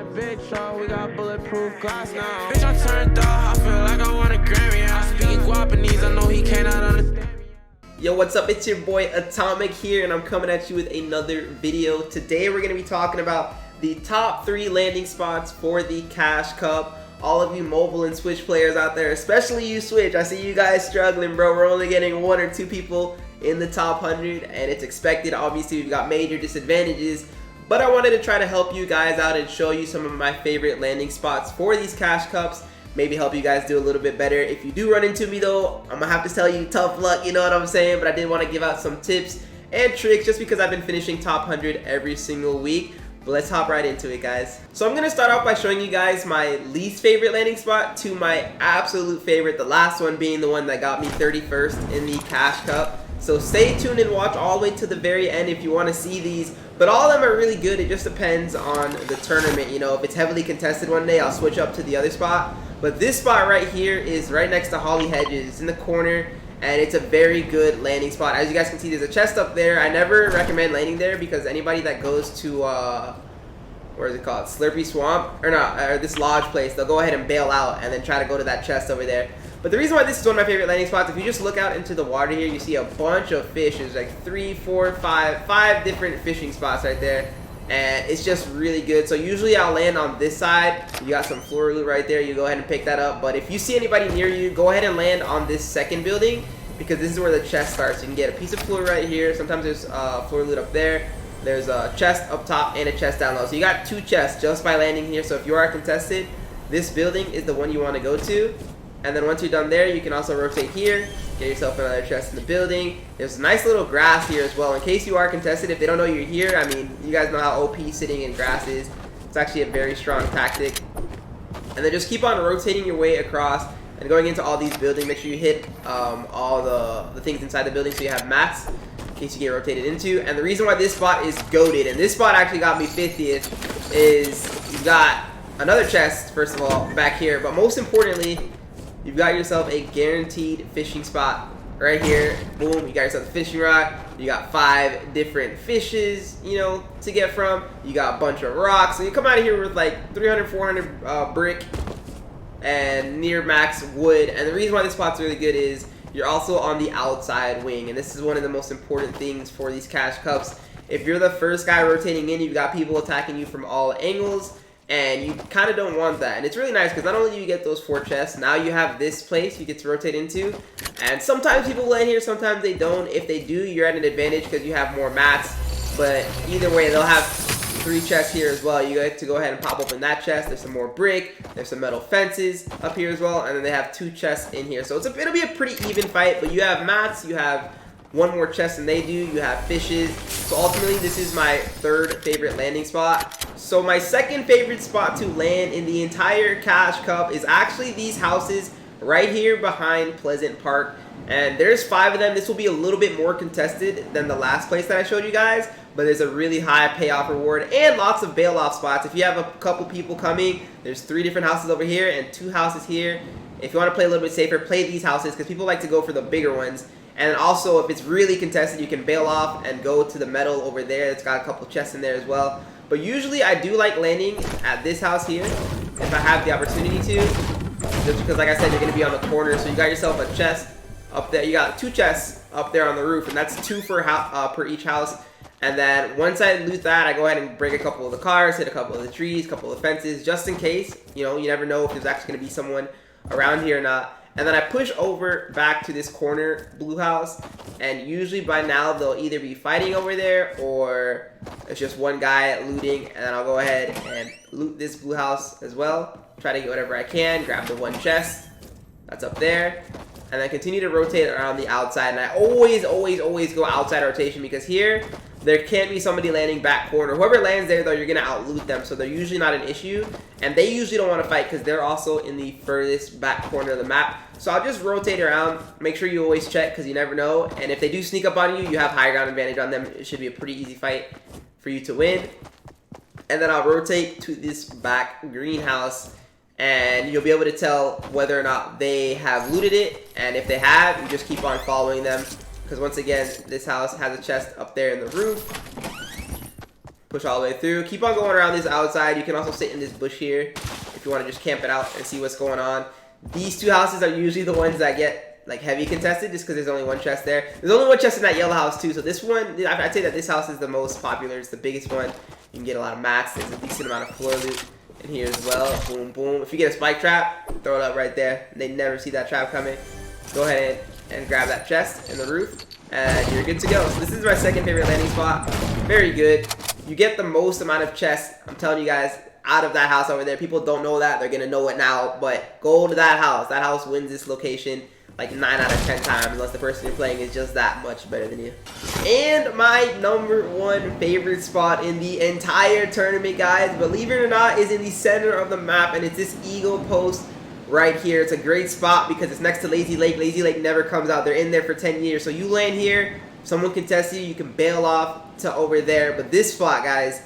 that big truck, we got bulletproof glass now. Bitch, I turned up, I feel like I want a Grammy. I'm speaking Guapanese, I know he cannot understand me. Yo, what's up? It's your boy Atomic here, and I'm coming at you with another video. Today we're going to be talking about the top 3 landing spots for the Cash Cup. All of you mobile and Switch players out there, especially you Switch, I see you guys struggling, bro. We're only getting 1 or 2 people in the top 100, and it's expected. Obviously, we've got major disadvantages, but I wanted to try to help you guys out and show you some of my favorite landing spots for these Cash Cups. Maybe help you guys do a little bit better. If you do run into me though, I'm gonna have to tell you tough luck, you know what I'm saying? But I did want to give out some tips and tricks just because I've been finishing top 100 every single week. But let's hop right into it, guys. So I'm gonna start off by showing you guys my least favorite landing spot to my absolute favorite, the last one being the one that got me 31st in the Cash Cup. So stay tuned and watch all the way to the very end if you want to see these. But all of them are really good. It just depends on the tournament. You know, if it's heavily contested one day, I'll switch up to the other spot. But this spot right here is right next to Holly Hedges. It's in the corner, and it's a very good landing spot. As you guys can see, there's a chest up there. I never recommend landing there because anybody that goes to, where is it called? Slurpy Swamp? Or not, or this lodge place, they'll go ahead and bail out and then try to go to that chest over there. But the reason why this is one of my favorite landing spots, if you just look out into the water here, you see a bunch of fish. There's like 3, 4, 5 different fishing spots right there. And it's just really good. So usually I'll land on this side. You got some floor loot right there. You go ahead and pick that up. But if you see anybody near you, go ahead and land on this second building because this is where the chest starts. You can get a piece of floor right here. Sometimes there's floor loot up there. There's a chest up top and a chest down low. So you got 2 chests just by landing here. So if you are contested, this building is the one you want to go to. And then once you're done there, you can also rotate here, get yourself another chest in the building. There's a nice little grass here as well. In case you are contested, if they don't know you're here, I mean, you guys know how OP sitting in grass is. It's actually a very strong tactic. And then just keep on rotating your way across and going into all these buildings. Make sure you hit all the things inside the building so you have mats in case you get rotated into. And the reason why this spot is goated, and this spot actually got me 50th, is you've got another chest, first of all, back here. But most importantly, you've got yourself a guaranteed fishing spot right here. Boom, you got yourself a fishing rod. You got 5 different fishes, you know, to get from. You got a bunch of rocks. So you come out of here with like 300, 400 brick and near max wood. And the reason why this spot's really good is you're also on the outside wing. And this is one of the most important things for these Cash Cups. If you're the first guy rotating in, you've got people attacking you from all angles. And you kind of don't want that. And it's really nice because not only do you get those 4 chests, now you have this place you get to rotate into. And sometimes people land here, sometimes they don't. If they do, you're at an advantage because you have more mats. But either way, they'll have 3 chests here as well. You get to go ahead and pop open that chest. There's some more brick. There's some metal fences up here as well. And then they have 2 chests in here. So it'll be a pretty even fight. But you have mats. You have 1 more chest than they do. You have fishes. So ultimately, this is my 3rd favorite landing spot. So my 2nd favorite spot to land in the entire Cash Cup is actually these houses right here behind Pleasant Park. And there's 5 of them. This will be a little bit more contested than the last place that I showed you guys. But there's a really high payoff reward and lots of bail-off spots. If you have a couple people coming, there's 3 different houses over here and 2 houses here. If you want to play a little bit safer, play these houses because people like to go for the bigger ones. And also, if it's really contested, you can bail off and go to the metal over there. It's got a couple chests in there as well. But usually, I do like landing at this house here if I have the opportunity to. Just because, like I said, you're going to be on the corner. So you got yourself a chest up there. You got 2 chests up there on the roof. And that's 2 per each house. And then once I loot that, I go ahead and break a couple of the cars, hit a couple of the trees, a couple of fences, just in case. You know, you never know if there's actually going to be someone around here or not. And then I push over back to this corner blue house, and usually by now they'll either be fighting over there or it's just one guy looting, and then I'll go ahead and loot this blue house as well. Try to get whatever I can, grab the 1 chest that's up there, and then continue to rotate around the outside. And I always go outside rotation because here there can't be somebody landing back corner. Whoever lands there, though, you're going to out-loot them, so they're usually not an issue. And they usually don't want to fight because they're also in the furthest back corner of the map. So I'll just rotate around. Make sure you always check because you never know. And if they do sneak up on you, you have high ground advantage on them. It should be a pretty easy fight for you to win. And then I'll rotate to this back greenhouse. And you'll be able to tell whether or not they have looted it. And if they have, you just keep on following them. Because once again, this house has a chest up there in the roof. Push all the way through. Keep on going around this outside. You can also sit in this bush here if you want to just camp it out and see what's going on. These two houses are usually the ones that get like heavy contested just because there's only one chest there. There's only one chest in that yellow house too. So this one, I'd say that this house is the most popular. It's the biggest one. You can get a lot of mats. There's a decent amount of floor loot in here as well. Boom, boom. If you get a spike trap, throw it up right there. They never see that trap coming. Go ahead and grab that chest in the roof, and you're good to go. So this is my second favorite landing spot. Very good. You get the most amount of chests, I'm telling you guys, out of that house over there. People don't know that. They're going to know it now, but go to that house. That house wins this location like 9 out of 10 times, unless the person you're playing is just that much better than you. And my number one favorite spot in the entire tournament, guys, believe it or not, is in the center of the map, and it's this eagle post right here. It's a great spot because it's next to Lazy Lake. Lazy Lake never comes out. They're in there for 10 years. So you land here, someone can test you, you can bail off to over there. But this spot, guys,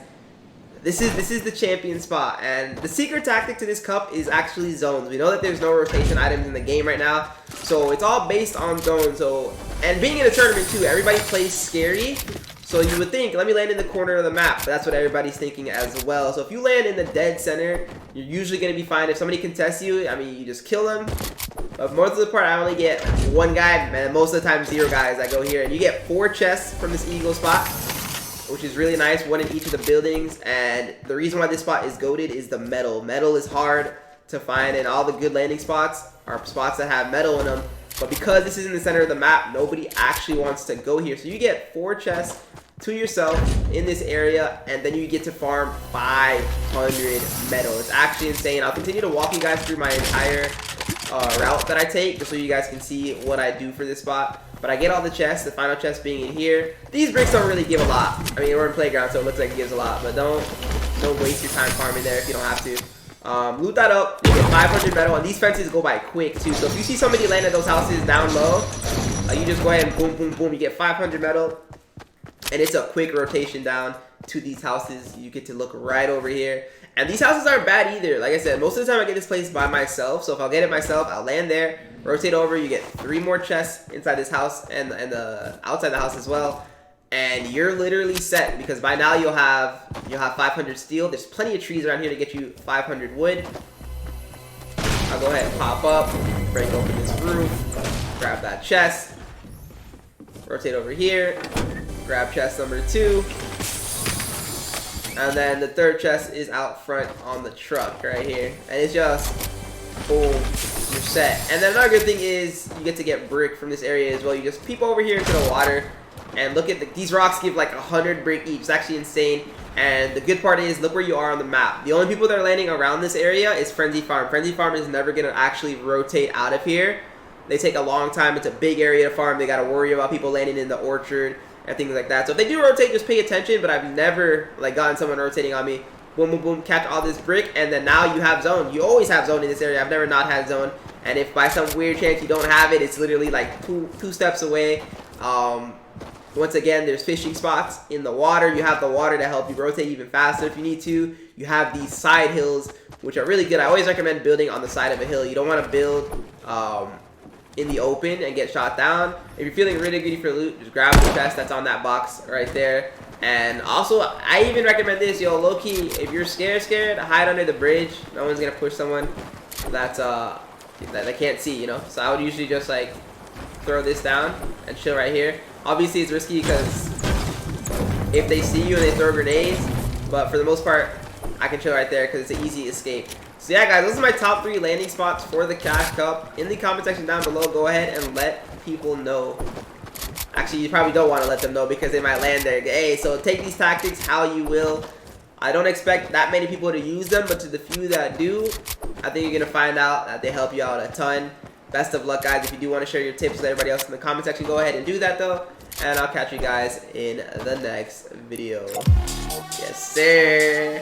this is the champion spot. And the secret tactic to this cup is actually zones. We know that there's no rotation items in the game right now, so it's all based on zones. So, and being in a tournament too, everybody plays scary. So you would think, let me land in the corner of the map. But that's what everybody's thinking as well. So if you land in the dead center, you're usually going to be fine. If somebody contests you, I mean, you just kill them. But most of the part, I only get one guy, and most of the time 0 guys that go here. And you get 4 chests from this eagle spot, which is really nice, 1 in each of the buildings. And the reason why this spot is goated is the metal. Metal is hard to find, and all the good landing spots are spots that have metal in them. But because this is in the center of the map, nobody actually wants to go here. So you get 4 chests to yourself in this area, and then you get to farm 500 metal. It's actually insane. I'll continue to walk you guys through my entire route that I take, just so you guys can see what I do for this spot. But I get all the chests, the final chest being in here. These bricks don't really give a lot. I mean, we're in playground, so it looks like it gives a lot, but don't waste your time farming there if you don't have to. Loot that up, you get 500 metal, and these fences go by quick too. So if you see somebody land at those houses down low, you just go ahead and boom, boom, boom. You get 500 metal, and it's a quick rotation down to these houses. You get to look right over here. And these houses aren't bad either. Like I said, most of the time I get this place by myself. So if I'll get it myself, I'll land there, rotate over. You get 3 more chests inside this house and outside the house as well. And you're literally set, because by now you'll have 500 steel. There's plenty of trees around here to get you 500 wood. I'll go ahead and pop up, break open this roof, grab that chest, rotate over here, grab chest number 2. And then the 3rd chest is out front on the truck right here. And it's just, boom, you're set. And then another good thing is you get to get brick from this area as well. You just peep over here into the water and look at these rocks give like 100 brick each. It's actually insane. And the good part is, look where you are on the map. The only people that are landing around this area is Frenzy Farm. Frenzy Farm is never going to actually rotate out of here. They take a long time. It's a big area to farm. They got to worry about people landing in the orchard and things like that. So if they do rotate, just pay attention. But I've never like gotten someone rotating on me. Boom, boom, boom, catch all this brick, and then now you have zone. You always have zone in this area. I've never not had zone. And if by some weird chance you don't have it, it's literally like two steps away. Once again, there's fishing spots in the water. You have the water to help you rotate even faster if you need to. You have these side hills, which are really good. I always recommend building on the side of a hill. You don't want to build in the open and get shot down. If you're feeling really greedy for loot, just grab the chest that's on that box right there. And also, I even recommend this, yo, low-key, if you're scared, hide under the bridge. No one's gonna push someone that they can't see, you know? So I would usually just like throw this down and chill right here. Obviously, it's risky because if they see you and they throw grenades, but for the most part, I can chill right there because it's an easy escape. So yeah, guys, those are my top 3 landing spots for the Cash Cup. In the comment section down below, go ahead and let people know. Actually, you probably don't want to let them know because they might land there. Hey, so take these tactics how you will. I don't expect that many people to use them, but to the few that do, I think you're going to find out that they help you out a ton. Best of luck, guys. If you do want to share your tips with everybody else in the comment section, go ahead and do that, though. And I'll catch you guys in the next video. Yes, sir.